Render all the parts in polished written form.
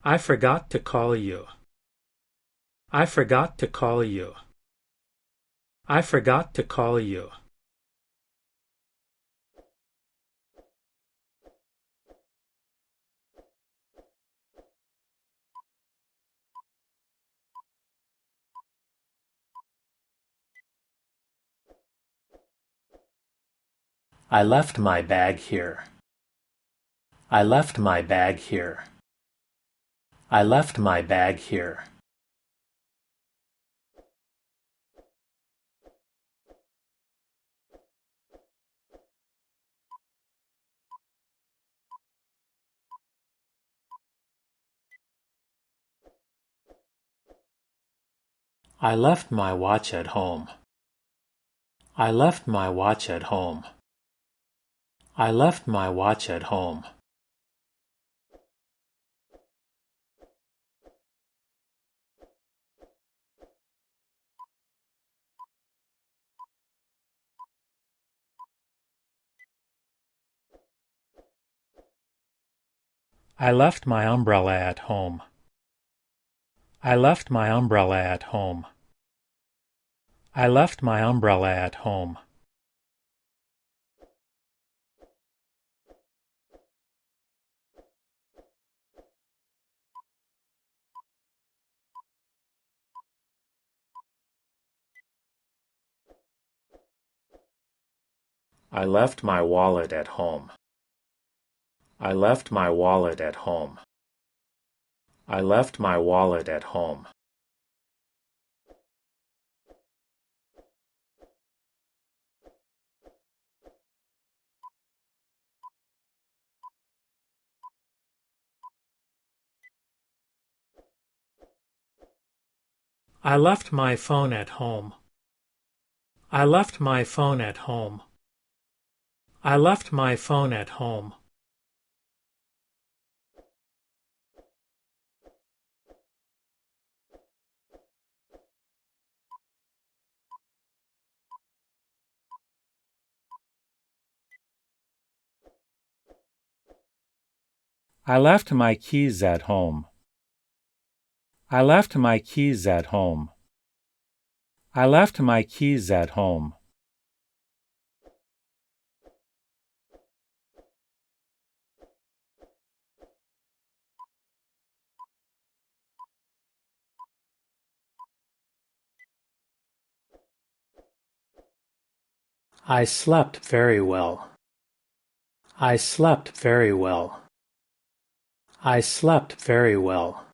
I forgot to call you. I forgot to call you. I forgot to call you. I left my bag here. I left my bag here. I left my bag here. I left my watch at home. I left my watch at home. I left my watch at home. I left my umbrella at home. I left my umbrella at home. I left my umbrella at home. I left my wallet at home. I left my wallet at home. I left my wallet at home. I left my phone at home. I left my phone at home. I left my phone at home. I left my keys at home. I left my keys at home. I left my keys at home. I slept very well. I slept very well. I slept very well.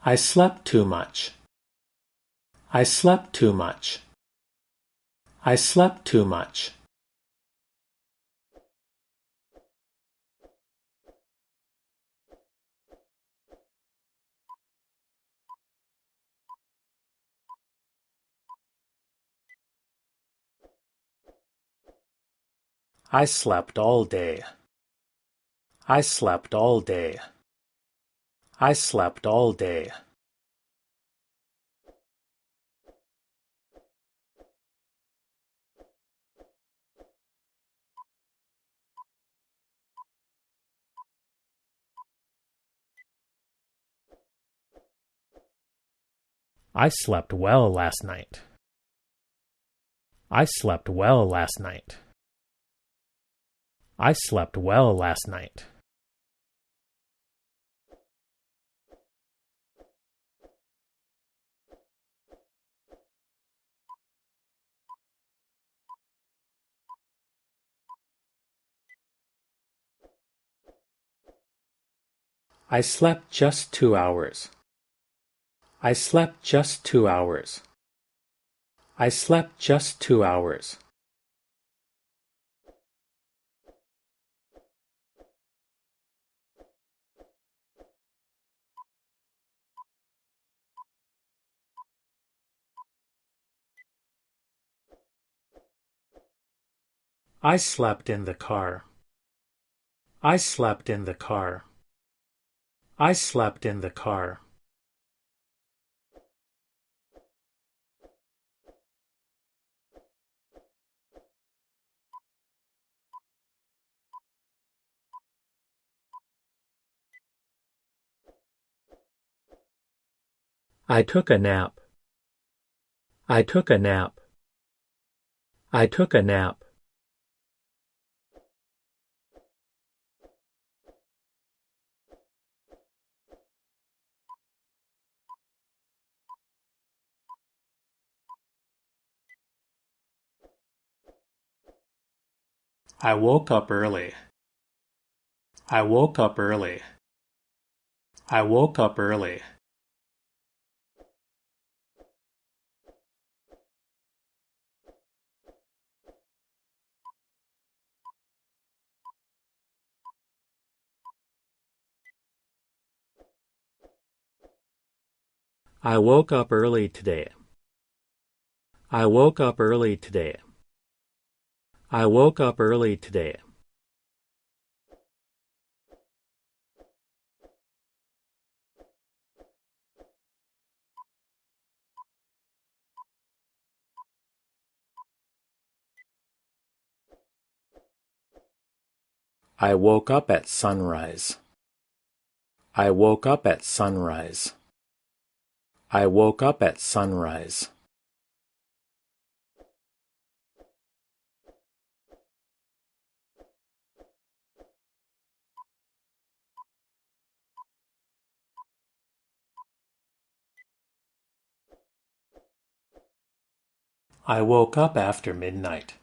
I slept too much. I slept too much. I slept too much. I slept all day. I slept all day. I slept all day. I slept well last night. I slept well last night. I slept well last night. I slept just 2 hours. I slept just 2 hours. I slept just 2 hours. I slept in the car. I slept in the car. I slept in the car. I took a nap. I took a nap. I took a nap. I woke up early. I woke up early. I woke up early. I woke up early today. I woke up early today. I woke up early today. I woke up at sunrise. I woke up at sunrise. I woke up at sunrise. I woke up after midnight.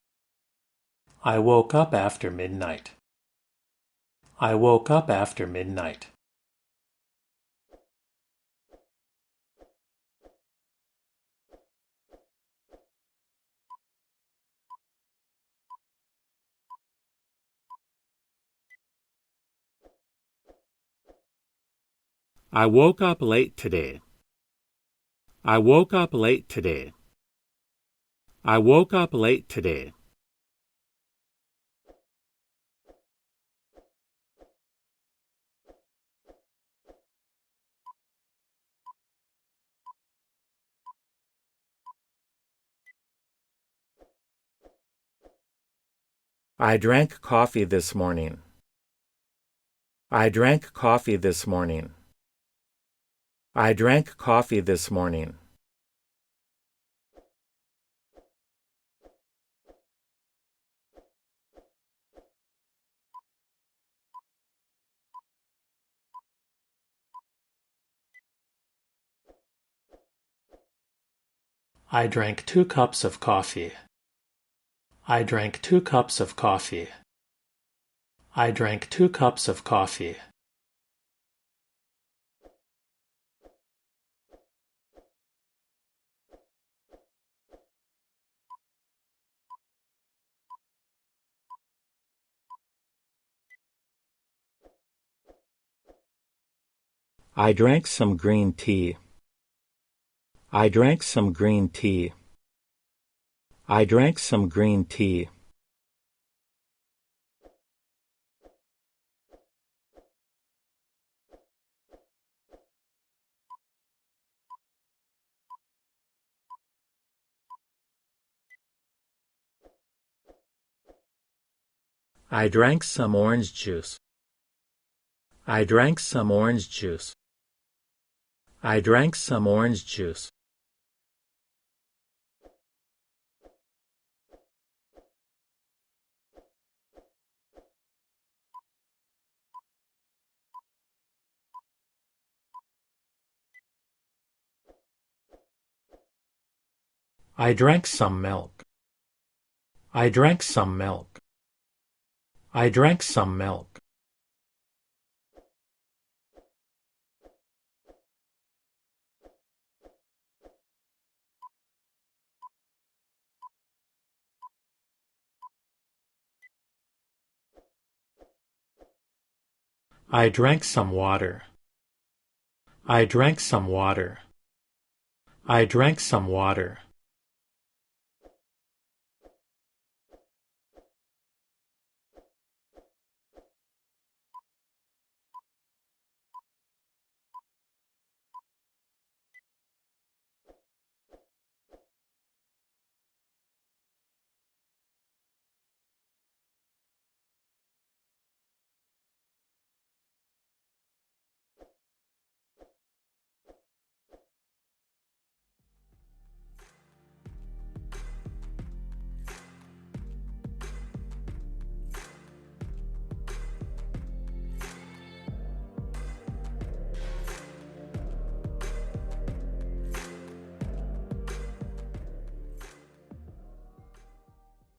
I woke up after midnight. I woke up after midnight. I woke up late today. I woke up late today. I woke up late today. I drank coffee this morning. I drank coffee this morning. I drank coffee this morning. I drank 2 cups of coffee. I drank 2 cups of coffee. I drank 2 cups of coffee. I drank some green tea. I drank some green tea. I drank some green tea. I drank some orange juice. I drank some orange juice. I drank some orange juice. I drank some milk. I drank some milk. I drank some milk. I drank some water. I drank some water. I drank some water.